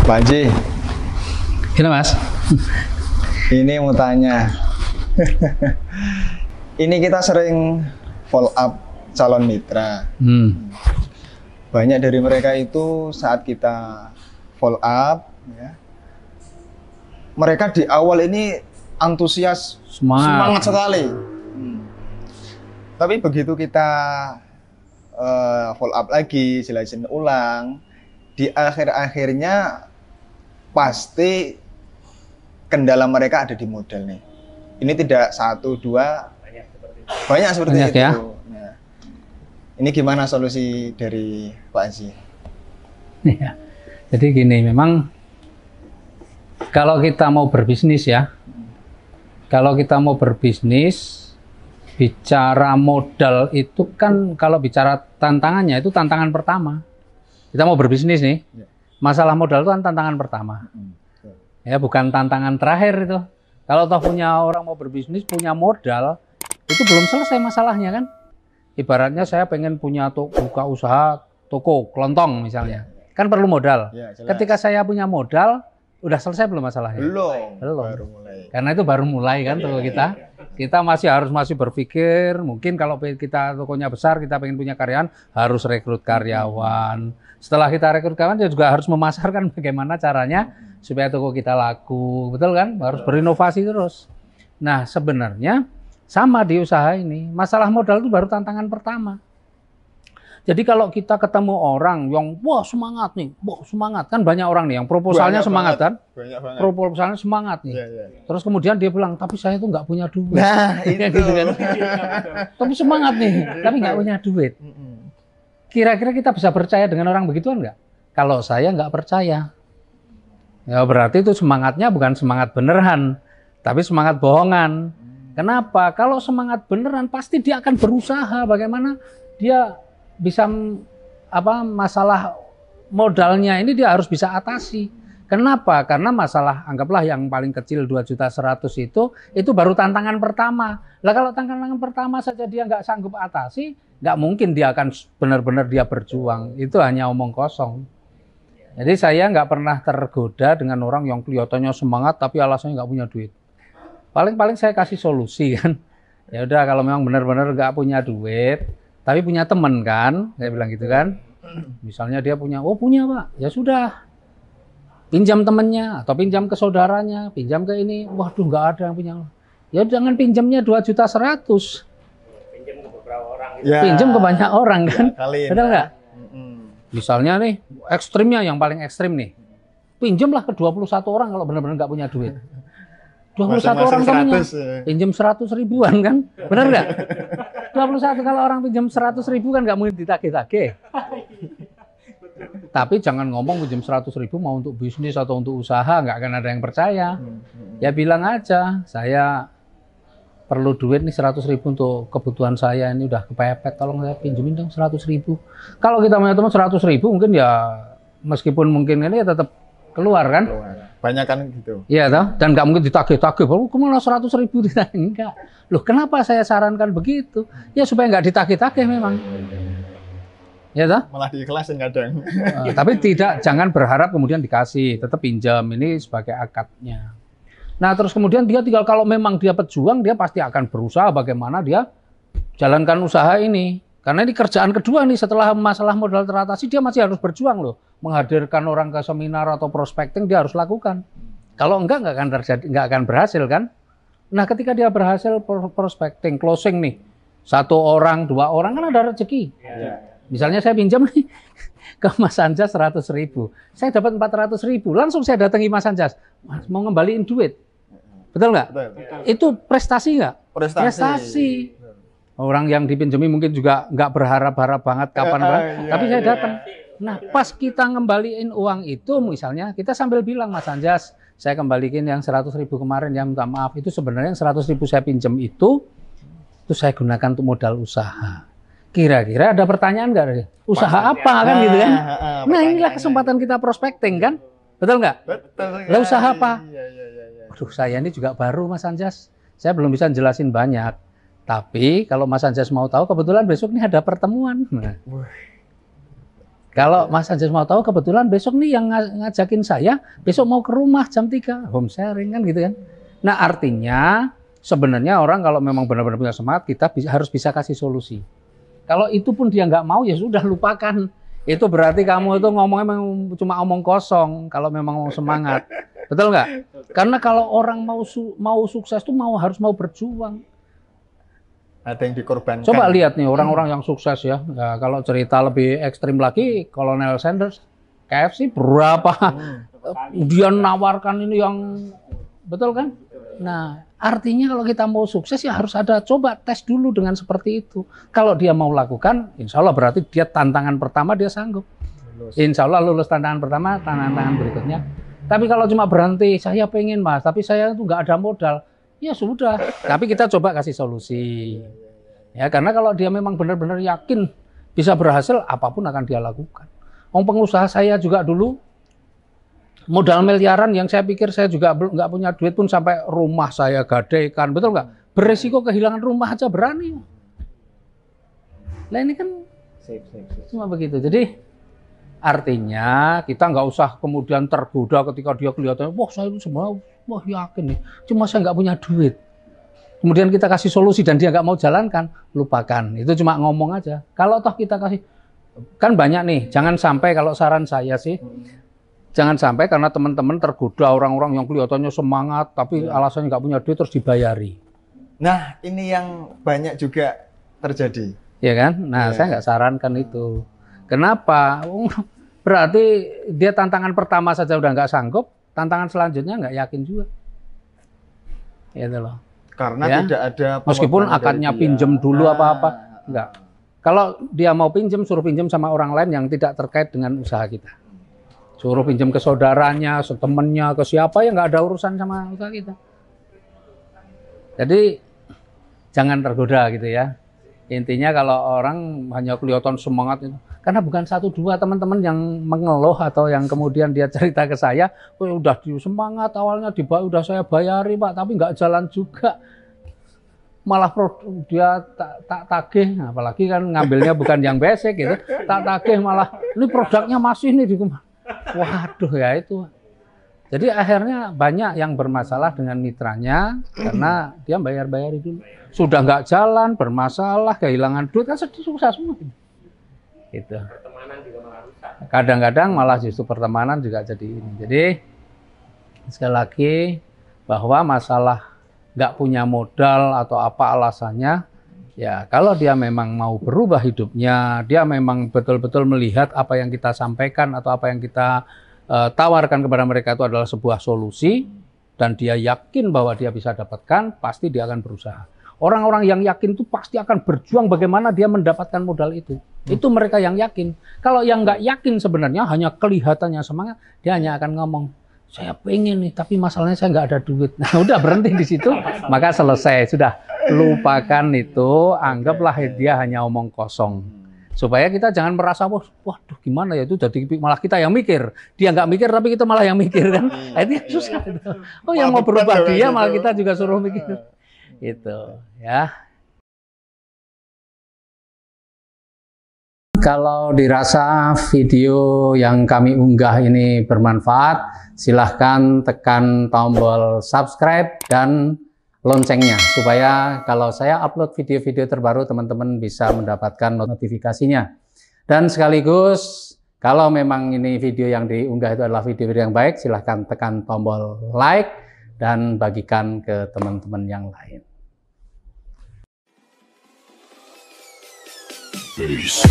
Pak Haji, Gini Mas. ini mau tanya. Ini kita sering follow up calon mitra. Banyak dari mereka itu saat kita follow up, ya, mereka di awal ini antusias, semangat sekali. Tapi begitu kita follow up lagi, jelasin ulang, di akhir-akhirnya pasti kendala mereka ada di modal nih. Ini tidak satu dua, banyak seperti itu. Ya? Nah, ini gimana solusi dari Pak Haji? Ya. Jadi gini, memang kalau kita mau berbisnis ya, kalau kita mau berbisnis, bicara modal itu kan, kalau bicara tantangannya itu tantangan pertama. Kita mau berbisnis nih, masalah modal itu kan tantangan pertama. Ya, bukan tantangan terakhir itu. Kalau toh punya orang mau berbisnis, punya modal, itu belum selesai masalahnya kan. Ibaratnya saya pengen punya buka usaha toko kelontong misalnya, kan perlu modal. Ya, ketika saya punya modal, udah selesai belum masalahnya? Belum. Baru mulai. Karena itu baru mulai kan toko kita. Kita masih berpikir, mungkin kalau kita tokonya besar, kita pengen punya karyawan, harus rekrut karyawan. Setelah kita rekrut karyawan, dia juga harus memasarkan bagaimana caranya supaya toko kita laku, betul kan? Harus berinovasi terus. Nah, sebenarnya sama di usaha ini, masalah modal itu baru tantangan pertama. Jadi kalau kita ketemu orang yang wah semangat nih, kan banyak orang nih yang proposalnya semangat kan, proposalnya semangat nih. Terus kemudian dia bilang, tapi saya tuh nggak punya duit. Nah, itu gitu kan. Tapi semangat nih, tapi nggak punya duit. Kira-kira kita bisa percaya dengan orang begituan nggak? Kalau saya nggak percaya, ya berarti itu semangatnya bukan semangat beneran, tapi semangat bohongan. Kenapa? Kalau semangat beneran pasti dia akan berusaha bagaimana dia bisa masalah modalnya ini dia harus bisa atasi. Kenapa? Karena masalah anggaplah yang paling kecil 2.100.000 itu baru tantangan pertama. Lah kalau tantangan pertama saja dia nggak sanggup atasi, nggak mungkin dia akan benar-benar dia berjuang. Itu hanya omong kosong. Jadi saya nggak pernah tergoda dengan orang yang kelihatannya semangat tapi alasannya nggak punya duit. Paling-paling saya kasih solusi kan. Ya udah kalau memang benar-benar nggak punya duit, tapi punya teman kan, saya bilang gitu kan. Misalnya dia punya, oh punya Pak, ya sudah. Pinjam temannya, atau pinjam ke saudaranya, pinjam ke ini, waduh nggak ada yang punya. Ya jangan pinjamnya 2.100.000. Pinjam ke beberapa orang. Ya, pinjam ke banyak orang kan, ya, benar nggak? Misalnya nih, ekstrimnya yang paling ekstrim nih, pinjamlah ke 21 orang kalau benar-benar nggak punya duit. 21 orang temennya, pinjam 100 ribuan kan, benar nggak? 21 kalau orang pinjam 100 ribu kan nggak mungkin ditagih-tagih. Tapi jangan ngomong pinjam 100 ribu mau untuk bisnis atau untuk usaha, nggak akan ada yang percaya. Ya bilang aja, saya perlu duit nih 100 ribu untuk kebutuhan saya, ini udah kepepet, tolong saya pinjemin dong 100 ribu. Kalau kita punya teman 100 ribu mungkin ya, meskipun mungkin ini ya tetap keluar kan. Banyak kan gitu. Iya toh, dan nggak mungkin ditagih-tagih. Kemana 100 ribu ditagih? Enggak. Loh kenapa saya sarankan begitu? Ya supaya nggak ditagih-tagih memang. Ya toh? Malah diikhlasin kadang. Tapi jangan berharap kemudian dikasih, tetap pinjam, ini sebagai akadnya. Nah terus kemudian dia tinggal kalau memang dia pejuang, dia pasti akan berusaha bagaimana dia jalankan usaha ini. Karena ini kerjaan kedua nih, setelah masalah modal teratasi, dia masih harus berjuang loh. Menghadirkan orang ke seminar atau prospecting, dia harus lakukan. Kalau enggak akan terjadi, nggak akan berhasil kan. Nah ketika dia berhasil prospecting, closing nih, 1 orang, 2 orang kan ada rezeki. Misalnya saya pinjam nih ke Mas Anjas 100 ribu, saya dapat 400 ribu, langsung saya datangi Mas Anjas, Mas mau ngembaliin duit. Betul nggak? Itu prestasi nggak? Prestasi. Orang yang dipinjami mungkin juga nggak berharap-harap banget kapan tapi saya datang. Nah pas kita ngembaliin uang itu, misalnya kita sambil bilang, Mas Anjas, saya kembaliin yang 100 ribu kemarin, ya minta maaf, itu sebenarnya yang 100 ribu saya pinjam itu saya gunakan untuk modal usaha. Kira-kira ada pertanyaan nggak? Usaha apa kan gitu kan? Nah inilah kesempatan kita prospecting kan? Betul nggak? Betul. Lah usaha apa? Aduh saya ini juga baru Mas Anjas, saya belum bisa jelasin banyak. Tapi kalau Mas Anjas mau tahu, kebetulan besok ini ada pertemuan. Nah, Kalau Mas Anjas mau tahu, kebetulan besok nih yang ngajakin saya, besok mau ke rumah jam 3, home sharing kan gitu kan. Nah artinya sebenarnya orang kalau memang benar-benar punya semangat, kita harus bisa kasih solusi. Kalau itu pun dia nggak mau, ya sudah lupakan. Itu berarti kamu itu ngomongnya memang cuma omong kosong kalau memang mau semangat. Betul nggak? Karena kalau orang mau sukses tuh harus mau berjuang. Ada yang dikorbankan. Coba lihat nih orang-orang yang sukses ya. Nah, kalau cerita lebih ekstrim lagi, Colonel Sanders, KFC berapa dia nawarkan ini yang betul kan? Nah, artinya kalau kita mau sukses ya harus ada coba tes dulu dengan seperti itu. Kalau dia mau lakukan, insya Allah berarti dia tantangan pertama dia sanggup. Insya Allah lulus tantangan pertama, tantangan berikutnya. Tapi kalau cuma berhenti, saya pengen Mas, tapi saya tuh nggak ada modal. Ya sudah, tapi kita coba kasih solusi. Ya, karena kalau dia memang benar-benar yakin bisa berhasil, apapun akan dia lakukan. Pengusaha saya juga dulu, modal miliaran yang saya pikir saya juga nggak punya duit pun sampai rumah saya gadaikan, betul nggak? Beresiko kehilangan rumah aja berani. Nah ini kan cuma begitu. Jadi artinya kita nggak usah kemudian tergoda ketika dia kelihatannya, wah saya itu sebenarnya wah yakin nih, cuma saya nggak punya duit. Kemudian kita kasih solusi dan dia nggak mau jalankan, lupakan. Itu cuma ngomong aja. Kalau toh kita kasih, kan banyak nih, jangan sampai kalau saran saya sih, jangan sampai karena teman-teman tergoda orang-orang yang kelihatannya semangat, tapi alasannya nggak punya duit terus dibayari. Nah ini yang banyak juga terjadi. Ya kan? Nah saya nggak sarankan itu. Kenapa? Berarti dia tantangan pertama saja udah nggak sanggup, tantangan selanjutnya nggak yakin juga. Gitu loh. Karena ya? tidak ada meskipun akadnya pinjem dulu apa-apa, enggak. Kalau dia mau pinjem, suruh pinjem sama orang lain yang tidak terkait dengan usaha kita. Suruh pinjem ke saudaranya, temennya, ke siapa yang nggak ada urusan sama usaha kita. Jadi jangan tergoda gitu ya. Intinya kalau orang hanya kelihatan semangat itu, karena bukan satu dua teman-teman yang mengeluh atau yang kemudian dia cerita ke saya, oh, udah semangat awalnya udah saya bayari Pak, tapi nggak jalan juga. Malah dia tak tagih, apalagi kan ngambilnya bukan yang basic gitu, tak tagih malah ini produknya masih nih di rumah. Waduh ya itu. Jadi akhirnya banyak yang bermasalah dengan mitranya karena dia bayar-bayari dulu. Sudah nggak jalan, bermasalah, kehilangan duit, kan susah semua. Gitu. Kadang-kadang malah justru pertemanan juga jadi ini. Jadi sekali lagi bahwa masalah nggak punya modal atau apa alasannya, ya kalau dia memang mau berubah hidupnya, dia memang betul-betul melihat apa yang kita sampaikan atau apa yang kita tawarkan kepada mereka itu adalah sebuah solusi dan dia yakin bahwa dia bisa dapatkan, pasti dia akan berusaha. Orang-orang yang yakin itu pasti akan berjuang bagaimana dia mendapatkan modal itu. Itu mereka yang yakin. Kalau yang nggak yakin sebenarnya hanya kelihatannya semangat, dia hanya akan ngomong, saya pengen nih, tapi masalahnya saya nggak ada duit. Nah udah berhenti di situ, maka selesai. Sudah, lupakan itu, anggaplah dia hanya omong kosong. Supaya kita jangan merasa, waduh gimana ya itu, jadi malah kita yang mikir. Dia nggak mikir, tapi kita malah yang mikir kan. Itu susah. Oh yang mau berubah dia, malah kita juga suruh mikir. Itu ya. Kalau dirasa video yang kami unggah ini bermanfaat, silahkan tekan tombol subscribe dan loncengnya supaya kalau saya upload video-video terbaru teman-teman bisa mendapatkan notifikasinya. Dan sekaligus kalau memang ini video yang diunggah itu adalah video-video yang baik, silahkan tekan tombol like dan bagikan ke teman-teman yang lain. Peace.